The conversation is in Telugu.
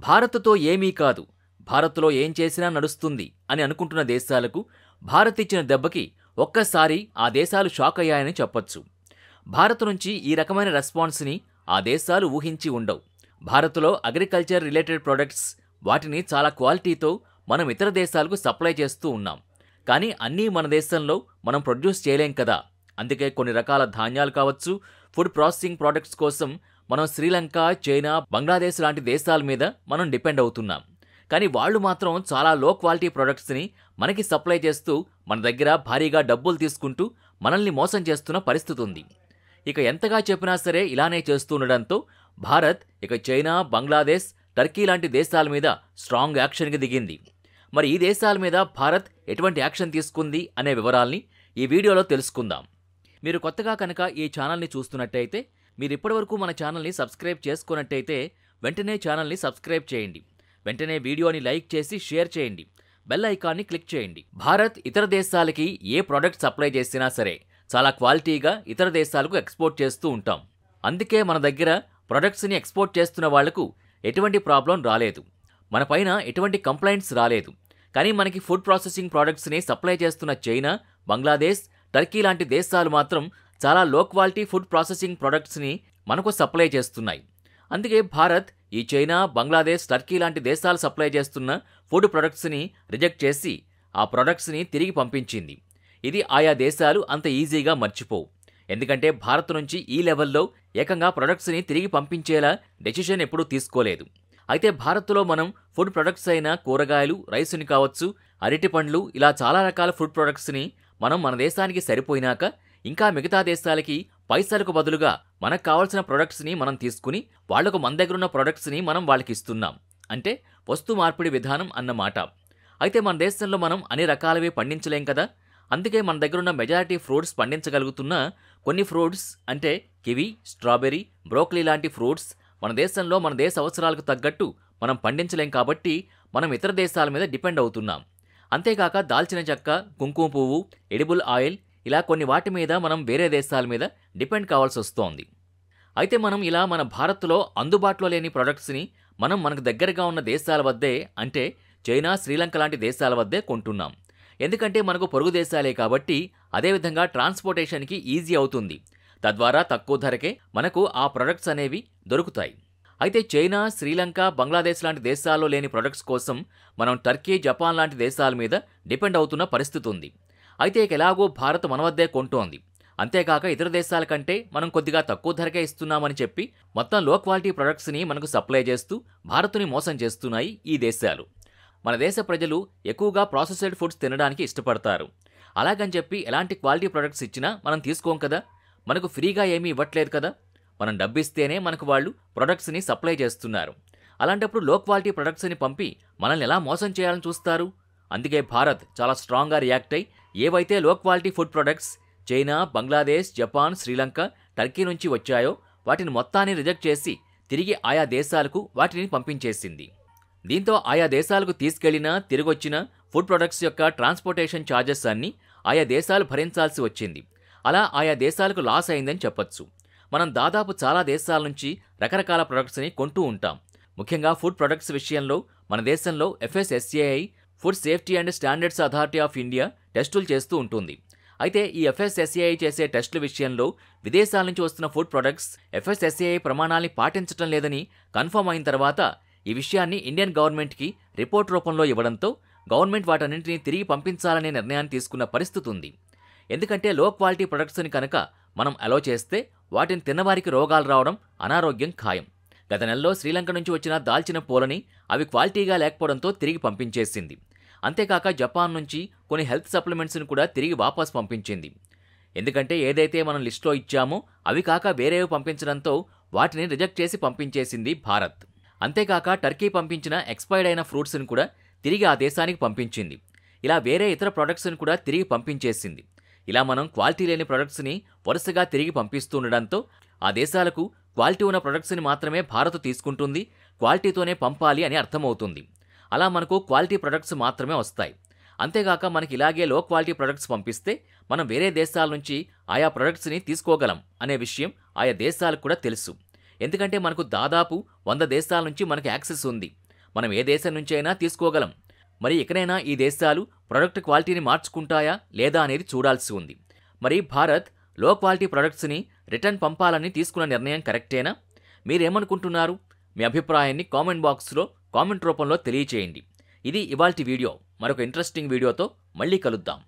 భారత్‌తో ఏమీ కాదు, భారత్‌లో ఏం చేసినా నడుస్తుంది అని అనుకుంటున్న దేశాలకు భారత్ ఇచ్చిన దెబ్బకి ఒక్కసారి ఆ దేశాలు షాక్ అయ్యాయని చెప్పొచ్చు. భారత్ నుంచి ఈ రకమైన రెస్పాన్స్‌ని ఆ దేశాలు ఊహించి ఉండవు. భారత్‌లో అగ్రికల్చర్ రిలేటెడ్ ప్రొడక్ట్స్ వాటిని చాలా క్వాలిటీతో మనం ఇతర దేశాలకు సప్లై చేస్తూ ఉన్నాం. కానీ అన్నీ మన దేశంలో మనం ప్రొడ్యూస్ చేయలేం కదా. అందుకే కొన్ని రకాల ధాన్యాలు కావచ్చు, ఫుడ్ ప్రాసెసింగ్ ప్రొడక్ట్స్ కోసం మనం శ్రీలంక, చైనా, బంగ్లాదేశ్ లాంటి దేశాల మీద మనం డిపెండ్ అవుతున్నాం. కానీ వాళ్ళు మాత్రం చాలా లో క్వాలిటీ ప్రొడక్ట్స్ని మనకి సప్లై చేస్తూ మన దగ్గర భారీగా డబ్బులు తీసుకుంటూ మనల్ని మోసం చేస్తున్న పరిస్థితి ఉంది. ఇక ఎంతగా చెప్పినా సరే ఇలానే చేస్తూ ఉండడంతో భారత్ ఇక చైనా, బంగ్లాదేశ్, టర్కీ లాంటి దేశాల మీద స్ట్రాంగ్ యాక్షన్కి దిగింది. మరి ఈ దేశాల మీద భారత్ ఎటువంటి యాక్షన్ తీసుకుంది అనే వివరాల్ని ఈ వీడియోలో తెలుసుకుందాం. మీరు కొత్తగా కనుక ఈ ఛానల్ని చూస్తున్నట్టయితే, మీరు ఇప్పటివరకు మన ఛానల్ని సబ్స్క్రైబ్ చేసుకున్నట్టయితే వెంటనే ఛానల్ని సబ్స్క్రైబ్ చేయండి. వెంటనే వీడియోని లైక్ చేసి షేర్ చేయండి. బెల్ ఐకాన్ని క్లిక్ చేయండి. భారత్ ఇతర దేశాలకి ఏ ప్రోడక్ట్ సప్లై చేసినా సరే చాలా క్వాలిటీగా ఇతర దేశాలకు ఎక్స్పోర్ట్ చేస్తూ ఉంటాం. అందుకే మన దగ్గర ప్రొడక్ట్స్ని ఎక్స్పోర్ట్ చేస్తున్న వాళ్లకు ఎటువంటి ప్రాబ్లం రాలేదు, మన పైన ఎటువంటి కంప్లైంట్స్ రాలేదు. కానీ మనకి ఫుడ్ ప్రాసెసింగ్ ప్రోడక్ట్స్ని సప్లై చేస్తున్న చైనా, బంగ్లాదేశ్, టర్కీ లాంటి దేశాలు మాత్రం చాలా లో క్వాలిటీ ఫుడ్ ప్రాసెసింగ్ ప్రొడక్ట్స్ని మనకు సప్లై చేస్తున్నాయి. అందుకే భారత్ ఈ చైనా, బంగ్లాదేశ్, టర్కీ లాంటి దేశాలు సప్లై చేస్తున్న ఫుడ్ ప్రొడక్ట్స్ని రిజెక్ట్ చేసి ఆ ప్రొడక్ట్స్ని తిరిగి పంపించింది. ఇది ఆయా దేశాలు అంత ఈజీగా మర్చిపోవు. ఎందుకంటే భారత్ నుంచి ఈ లెవెల్లో ఏకంగా ప్రొడక్ట్స్ని తిరిగి పంపించేలా డెసిషన్ ఎప్పుడూ తీసుకోలేదు. అయితే భారత్లో మనం ఫుడ్ ప్రొడక్ట్స్ అయిన కూరగాయలు, రైస్ని కావచ్చు, అరటిపండ్లు, ఇలా చాలా రకాల ఫుడ్ ప్రొడక్ట్స్ని మనం మన దేశానికి సరిపోయినాక ఇంకా మిగతా దేశాలకి పైసలకు బదులుగా మనకు కావాల్సిన ప్రొడక్ట్స్ని మనం తీసుకుని వాళ్లకు మన దగ్గరున్న ప్రొడక్ట్స్ని మనం వాళ్ళకి ఇస్తున్నాం. అంటే వస్తు మార్పిడి విధానం అన్నమాట. అయితే మన దేశంలో మనం అన్ని రకాలవి పండించలేం కదా. అందుకే మన దగ్గరున్న మెజారిటీ ఫ్రూట్స్ పండించగలుగుతున్న కొన్ని ఫ్రూట్స్ అంటే కివి, స్ట్రాబెర్రీ, బ్రోకలీ లాంటి ఫ్రూట్స్ మన దేశంలో మన దేశ అవసరాలకు తగ్గట్టు మనం పండించలేం కాబట్టి మనం ఇతర దేశాల మీద డిపెండ్ అవుతున్నాం. అంతేకాక దాల్చిన చెక్క, కుంకుమ పువ్వు, ఎడిబుల్ ఆయిల్, ఇలా కొన్ని వాటి మీద మనం వేరే దేశాల మీద డిపెండ్ కావాల్సి వస్తోంది. అయితే మనం ఇలా మన భారత్లో అందుబాటులో లేని ప్రొడక్ట్స్ని మనం మనకు దగ్గరగా ఉన్న దేశాల వద్దే అంటే చైనా, శ్రీలంక లాంటి దేశాల వద్దే కొంటున్నాం. ఎందుకంటే మనకు పొరుగు దేశాలే కాబట్టి అదేవిధంగా ట్రాన్స్పోర్టేషన్కి ఈజీ అవుతుంది. తద్వారా తక్కువ ధరకే మనకు ఆ ప్రొడక్ట్స్ అనేవి దొరుకుతాయి. అయితే చైనా, శ్రీలంక, బంగ్లాదేశ్ లాంటి దేశాల్లో లేని ప్రొడక్ట్స్ కోసం మనం టర్కీ, జపాన్ లాంటి దేశాల మీద డిపెండ్ అవుతున్న పరిస్థితి ఉంది. అయితే ఇక ఎలాగో భారత్ మన వద్దే కొంటోంది. అంతేకాక ఇతర దేశాల కంటే మనం కొద్దిగా తక్కువ ధరకే ఇస్తున్నామని చెప్పి మొత్తం లో క్వాలిటీ ప్రొడక్ట్స్ని మనకు సప్లై చేస్తూ భారత్ని మోసం చేస్తున్నాయి ఈ దేశాలు. మన దేశ ప్రజలు ఎక్కువగా ప్రాసెస్డ్ ఫుడ్స్ తినడానికి ఇష్టపడతారు. అలాగని చెప్పి ఎలాంటి క్వాలిటీ ప్రొడక్ట్స్ ఇచ్చినా మనం తీసుకోం కదా. మనకు ఫ్రీగా ఏమీ ఇవ్వట్లేదు కదా. మనం డబ్బిస్తేనే మనకు వాళ్ళు ప్రొడక్ట్స్ని సప్లై చేస్తున్నారు. అలాంటప్పుడు లో క్వాలిటీ ప్రొడక్ట్స్ని పంపి మనల్ని ఎలా మోసం చేయాలని చూస్తారు. అందుకే భారత్ చాలా స్ట్రాంగ్గా రియాక్ట్ అయి ఏవైతే లో quality food products China, Bangladesh, Japan, Sri Lanka, Turkey నుంచి వచ్చాయో వాటిని మొత్తాన్ని రిజెక్ట్ చేసి తిరిగి ఆయా దేశాలకు వాటిని పంపించేసింది. దీంతో ఆయా దేశాలకు తీసుకెళ్లిన తిరిగొచ్చిన ఫుడ్ ప్రొడక్ట్స్ యొక్క ట్రాన్స్పోర్టేషన్ ఛార్జెస్ అన్నీ ఆయా దేశాలు భరించాల్సి వచ్చింది. అలా ఆయా దేశాలకు లాస్ అయిందని చెప్పొచ్చు. మనం దాదాపు చాలా దేశాల నుంచి రకరకాల ప్రొడక్ట్స్ని కొంటూ ఉంటాం. ముఖ్యంగా ఫుడ్ ప్రొడక్ట్స్ విషయంలో మన దేశంలో FSSAI food safety and standards authority of India టెస్టులు చేస్తూ ఉంటుంది. అయితే ఈ FSSAI చేసే టెస్టుల విషయంలో విదేశాల నుంచి వస్తున్న ఫుడ్ ప్రొడక్ట్స్ FSSAI ప్రమాణాల్ని పాటించడం లేదని కన్ఫర్మ్ అయిన తర్వాత ఈ విషయాన్ని ఇండియన్ గవర్నమెంట్కి రిపోర్ట్ రూపంలో ఇవ్వడంతో గవర్నమెంట్ వాటన్నింటినీ తిరిగి పంపించాలనే నిర్ణయాన్ని తీసుకున్న పరిస్థితి ఉంది. ఎందుకంటే లో క్వాలిటీ ప్రొడక్ట్స్ని కనుక మనం అలో చేస్తే వాటిని తిన్నవారికి రోగాలు రావడం, అనారోగ్యం ఖాయం. గత నెలలో శ్రీలంక నుంచి వచ్చిన దాల్చిన పూలని అవి క్వాలిటీగా లేకపోవడంతో తిరిగి పంపించేసింది. అంతేకాక జపాన్ నుంచి కొన్ని హెల్త్ సప్లిమెంట్స్ని కూడా తిరిగి వాపస్ పంపించింది. ఎందుకంటే ఏదైతే మనం లిస్టులో ఇచ్చామో అవి కాక వేరేవి పంపించడంతో వాటిని రిజెక్ట్ చేసి పంపించేసింది భారత్. అంతేకాక టర్కీ పంపించిన ఎక్స్పైర్డ్ అయిన ఫ్రూట్స్ని కూడా తిరిగి ఆ దేశానికి పంపించింది. ఇలా వేరే ఇతర ప్రొడక్ట్స్ని కూడా తిరిగి పంపించేసింది. ఇలా మనం క్వాలిటీ లేని ప్రొడక్ట్స్ని వరుసగా తిరిగి పంపిస్తూ ఉండడంతో ఆ దేశాలకు క్వాలిటీ ఉన్న ప్రొడక్ట్స్ని మాత్రమే భారత్ తీసుకుంటుంది, క్వాలిటీతోనే పంపాలి అని అర్థమవుతుంది. అలా మనకు క్వాలిటీ ప్రొడక్ట్స్ మాత్రమే వస్తాయి. అంతేగాక మనకి ఇలాగే లో క్వాలిటీ ప్రొడక్ట్స్ పంపిస్తే మనం వేరే దేశాల నుంచి ఆయా ప్రొడక్ట్స్ని తీసుకోగలం అనే విషయం ఆయా దేశాలకు కూడా తెలుసు. ఎందుకంటే మనకు దాదాపు 100 దేశాల నుంచి మనకు యాక్సెస్ ఉంది. మనం ఏ దేశం నుంచి అయినా తీసుకోగలం. మరి ఇకనైనా ఈ దేశాలు ప్రొడక్ట్ క్వాలిటీని మార్చుకుంటాయా లేదా అనేది చూడాల్సి ఉంది. మరి భారత్ లో క్వాలిటీ ప్రొడక్ట్స్ని రిటర్న్ పంపాలని తీసుకున్న నిర్ణయం కరెక్టేనా? మీరేమనుకుంటున్నారు? మీ అభిప్రాయాన్ని కామెంట్ బాక్స్లో కామెంట్ రూపంలో తెలియచేయండి. ఇది ఇవాల్టి వీడియో. మరొక ఇంట్రెస్టింగ్ వీడియోతో మళ్ళీ కలుద్దాం.